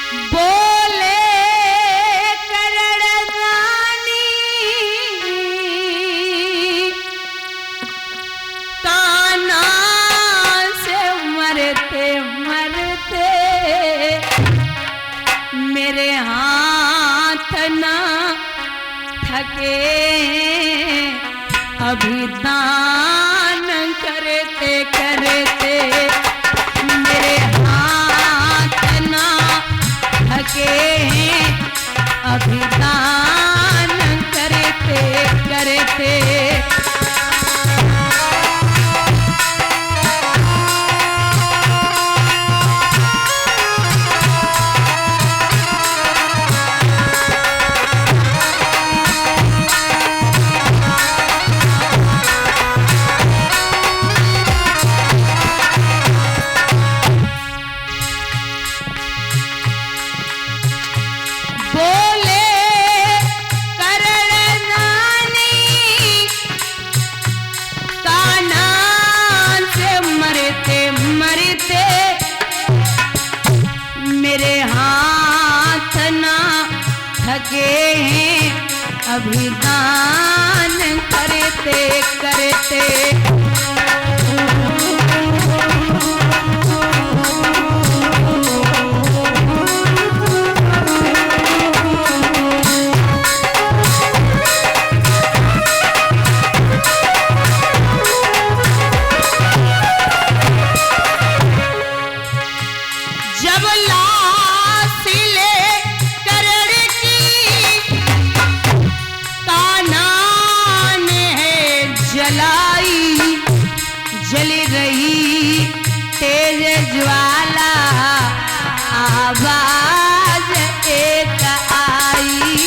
बोले करणदानी कान्हा से मरते मरते मेरे हाथ ना थके अभिदान करते करते मेरे हाथ ना थके अभिदान करते करते अभिदान करते करते जल रही तेज ज्वाला आवाज एक आई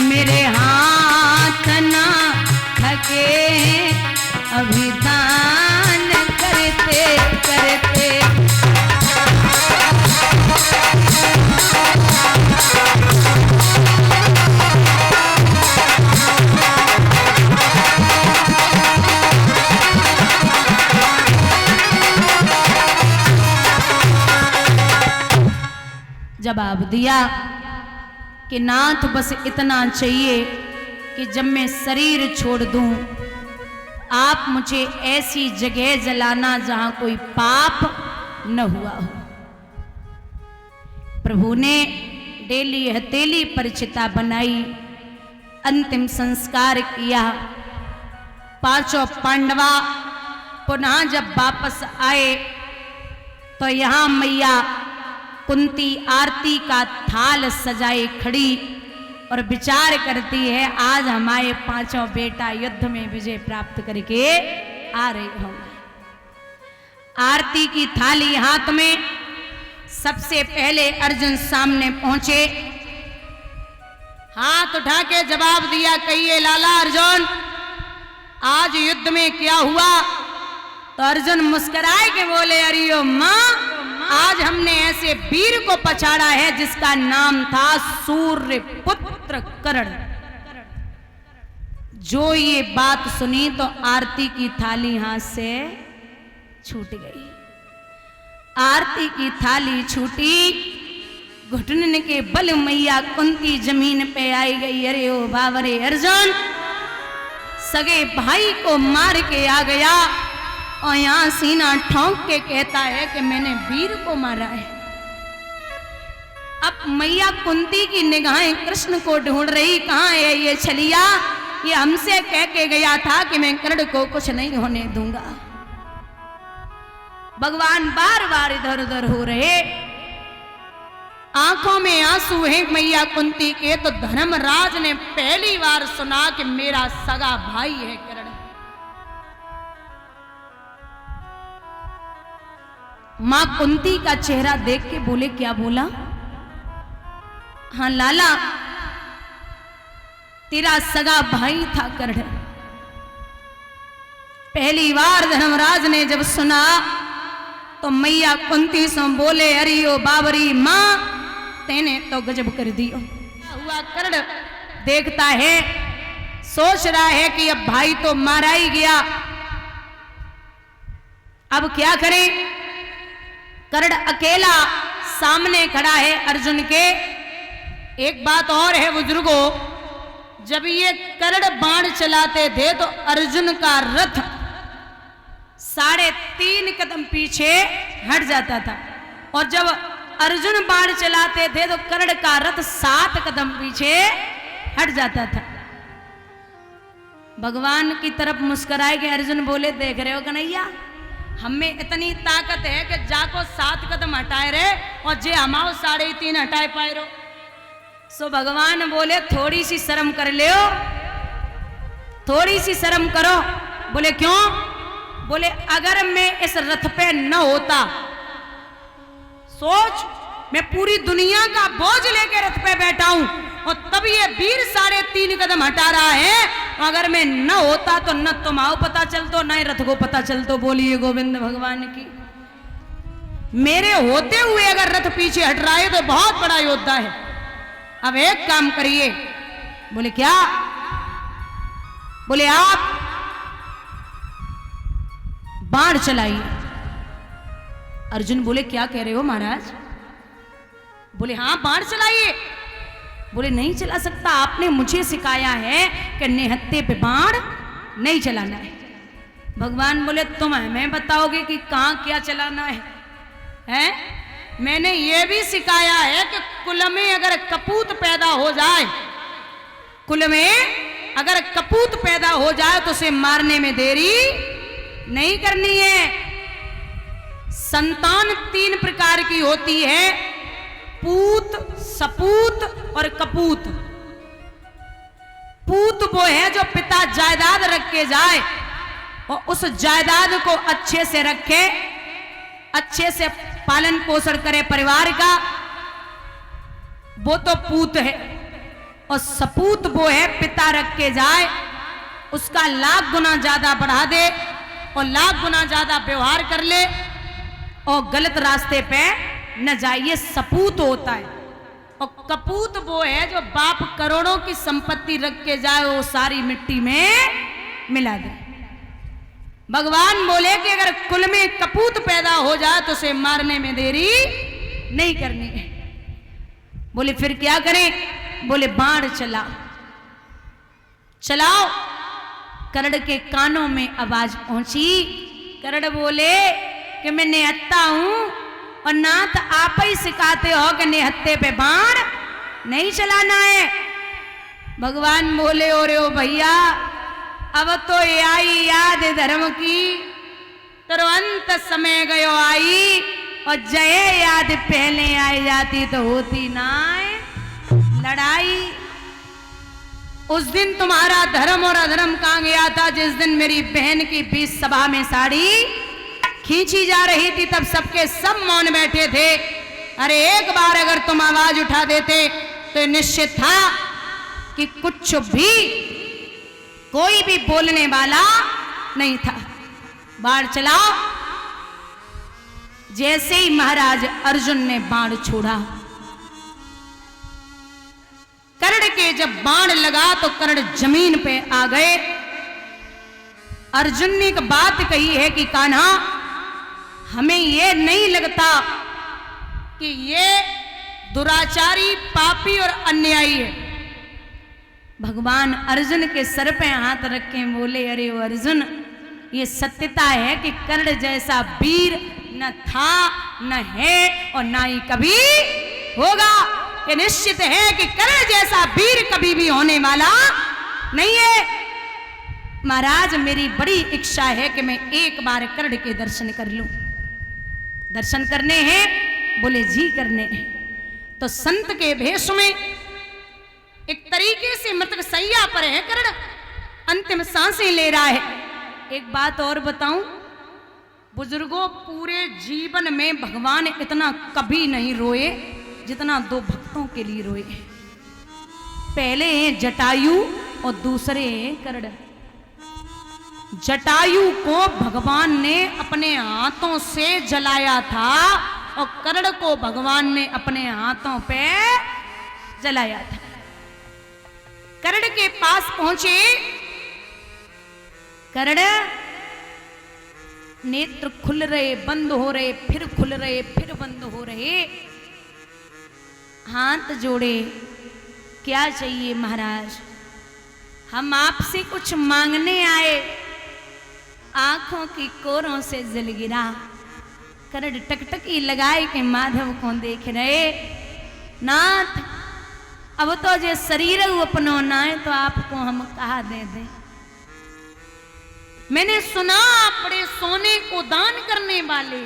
मेरे हाथ ना थके अभिदान करते करते जवाब दिया कि नाथ बस इतना चाहिए कि जब मैं शरीर छोड़ दूं आप मुझे ऐसी जगह जलाना जहां कोई पाप न हुआ हो। प्रभु ने डेली हथेली पर चिता बनाई, अंतिम संस्कार किया। पांचों पांडवा पुनः जब वापस आए तो यहां मैया कुंती आरती का थाल सजाए खड़ी और विचार करती है आज हमारे पांचों बेटा युद्ध में विजय प्राप्त करके आ रहे होंगे। आरती की थाली हाथ में, सबसे पहले अर्जुन सामने पहुंचे, हाथ उठा के जवाब दिया, कहिए लाला अर्जुन आज युद्ध में क्या हुआ? तो अर्जुन मुस्कुराए के बोले, अरे ओ मां, आज हमने ऐसे वीर को पछाड़ा है जिसका नाम था सूर्य पुत्र कर्ण। जो ये बात सुनी तो आरती की थाली हाथ से छूट गई। आरती की थाली छूटी, घुटने के बल मैया कुंती जमीन पे आई गई। अरे ओ बाबरे अर्जुन, सगे भाई को मार के आ गया और यहां सीना ठोंक के कहता है कि मैंने वीर को मारा है। अब मैया कुंती की निगाहें कृष्ण को ढूंढ रही, कहां है ये छलिया? ये हमसे कह के गया था कि मैं कर्ण को कुछ नहीं होने दूंगा। भगवान बार बार इधर उधर हो रहे, आंखों में आंसू हैं मैया कुंती के। तो धर्मराज ने पहली बार सुना कि मेरा सगा भाई है कर्ण। मां कुंती का चेहरा देख के बोले, क्या बोला? हाँ लाला, तेरा सगा भाई था कर्ण। पहली बार धर्मराज ने जब सुना तो मैया कुंती से बोले, अरे ओ बाबरी मां, तेने तो गजब कर दियो। हुआ कर्ण देखता है, सोच रहा है कि अब भाई तो मारा ही गया, अब क्या करें? कर्ण अकेला सामने खड़ा है अर्जुन के। एक बात और है बुजुर्गों, जब ये कर्ण बाण चलाते थे तो अर्जुन का रथ 3.5 कदम पीछे हट जाता था, और जब अर्जुन बाण चलाते थे तो कर्ण का रथ 7 कदम पीछे हट जाता था। भगवान की तरफ मुस्कुराए के अर्जुन बोले, देख रहे हो कन्हैया, हमें इतनी ताकत है कि जाको 7 कदम हटाए रहे और जे हमाओ 3.5 हटाए पाए रो। सो भगवान बोले, थोड़ी सी शर्म कर ले, थोड़ी सी शर्म करो। बोले क्यों? बोले अगर मैं इस रथ पे न होता, सोच मैं पूरी दुनिया का बोझ लेके रथ पे बैठा हूं और तब ये वीर 3.5 कदम हटा रहा है, अगर मैं न होता तो न तुम आओ पता चलतो, न ही रथ को पता चलतो। बोलिए गोविंद भगवान की। मेरे होते हुए अगर रथ पीछे हट रहा है तो बहुत बड़ा योद्धा है। अब एक काम करिए। बोले क्या? बोले आप बाण चलाइए। अर्जुन बोले, क्या कह रहे हो महाराज? बोले हाँ बाण चलाइए। बोले नहीं चला सकता, आपने मुझे सिखाया है कि निहत्थे पे बाण नहीं चलाना है। भगवान बोले, तुम हमें बताओगे कि कहां क्या चलाना है? हैं? मैंने ये भी सिखाया है कि कुल में अगर कपूत पैदा हो जाए, कुल में अगर कपूत पैदा हो जाए तो उसे मारने में देरी नहीं करनी है। संतान 3 प्रकार की होती है, पूत, सपूत और कपूत। पूत वो है जो पिता जायदाद रख के जाए और उस जायदाद को अच्छे से रखे, अच्छे से पालन पोषण करे परिवार का, वो तो पूत है। और सपूत वो है पिता रख के जाए, उसका लाख गुना ज्यादा बढ़ा दे और लाख गुना ज्यादा व्यवहार कर ले और गलत रास्ते पे न जाए, ये सपूत होता है। और कपूत वो है जो बाप करोड़ों की संपत्ति रख के जाए, वो सारी मिट्टी में मिला दे। भगवान बोले कि अगर कुल में कपूत पैदा हो जाए तो उसे मारने में देरी नहीं करनी है। बोले फिर क्या करें? बोले बाण चलाओ। चलाओ। कर्ण के कानों में आवाज पहुंची। कर्ण बोले कि मैं निहत्था हूं और नाथ आप ही सिखाते हो कि निहत्थे पे बाण नहीं चलाना है। भगवान बोले, ओरे ओ भैया, अब तो ये आई याद धर्म की, तुरंत समय गयो आई, और जय याद पहले आई जाती तो होती ना लड़ाई। उस दिन तुम्हारा धर्म और अधर्म कहां गया था? जिस दिन मेरी बहन की 20 सभा में साड़ी खींची जा रही थी, तब सबके सब मौन बैठे थे। अरे एक बार अगर तुम आवाज उठा देते तो निश्चित था कि कुछ भी, कोई भी बोलने वाला नहीं था। बाण चलाओ। जैसे ही महाराज अर्जुन ने बाण छोड़ा, कर्ण के जब बाण लगा तो कर्ण जमीन पे आ गए। अर्जुन ने एक बात कही है कि कान्हा, हमें ये नहीं लगता कि ये दुराचारी, पापी और अन्यायी है। भगवान अर्जुन के सर पे हाथ रखे बोले, अरे वो अर्जुन, ये सत्यता है कि कर्ण जैसा वीर न था, न है और न ही कभी होगा। ये निश्चित है कि कर्ण जैसा वीर कभी भी होने वाला नहीं है। महाराज, मेरी बड़ी इच्छा है कि मैं एक बार कर्ण के दर्शन कर लूं। दर्शन करने हैं? बोले जी करने हैं। तो संत के भेष में एक तरीके से मृतक सैया पर है कर्ण, अंतिम सांसें ले रहा है। एक बात और बताऊं, बुजुर्गों, पूरे जीवन में भगवान इतना कभी नहीं रोए जितना दो भक्तों के लिए रोए। पहले हैं जटायु और दूसरे हैं कर्ण। जटायु को भगवान ने अपने हाथों से जलाया था और कर्ण को भगवान ने अपने हाथों पे जलाया था। कर्ण के पास पहुंचे, कर्ण नेत्र खुल रहे, बंद हो रहे, फिर खुल रहे, फिर बंद हो रहे। हाथ जोड़े, क्या चाहिए महाराज? हम आपसे कुछ मांगने आए। आंखों की कोरों से जल गिरा। कर्ण टकटकी लगाए के माधव को देख रहे। नाथ, अब तो जे शरीर अपनो ना है तो आपको हम कहा दे दे। मैंने सुना आप बड़े सोने को दान करने वाले।